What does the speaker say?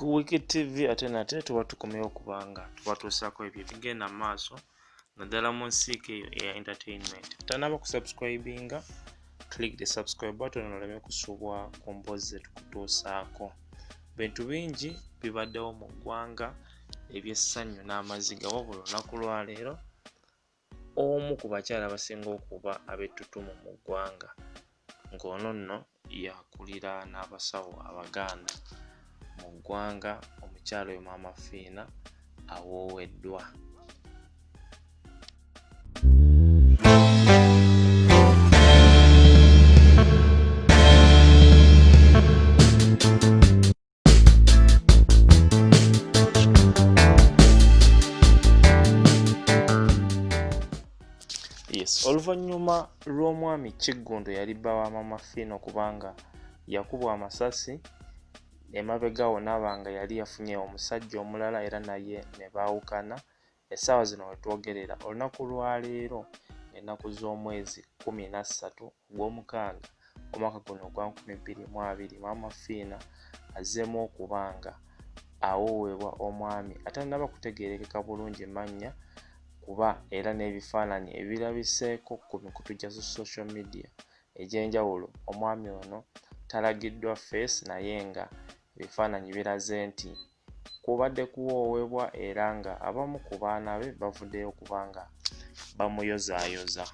Ku Wicked TV ate nate tuba tukomyewo kubanga tuba tusaako ebyo ebigenda mu maaso naddala mu nsiike eyo eya entertainment. Tanaba kusubscribinga, click the subscribe button oleme kusubwa ku mboozi ze tukutuusaako. Bintu bingi bibaddewo mu ggwanga ebyessanyu n'amaziga wabula olunaku lwa leero omu ku bakyala abasinga okuba ab'ettutumu mu ggwanga ng'ono nno yakulira n'abasawo Abaganda mu ggwanga, omukyala oyo Maama Fiina awooweddwa. Oluvannyuma lw'omwami Kiggundu yali bba wa Maama Fiina okubanga yakubwa amasasi emabegaawo n'aba nga yali yafunye omusajja omulala era naye ne baawukana. Essaawa zino we twogerera olunaku lwa leero ennaku z'omwezi 13 ogw'omukaaga omwaka guno ogwa 2020 Maama Fiina azzeemu okuba nga awoowebwa omwami atannaba kutegeerekeka bulungi mannya kuba era n'ebifaananyi ebirabiseeko ku mikutu gya social media egy'enjawulo omwami ono talagiddwa face naye nga ebifaananyi biraze nti kubadde kuwoowebwa era nga abamu ku baana be bavuddeyo okuba nga bamuyozaayoza.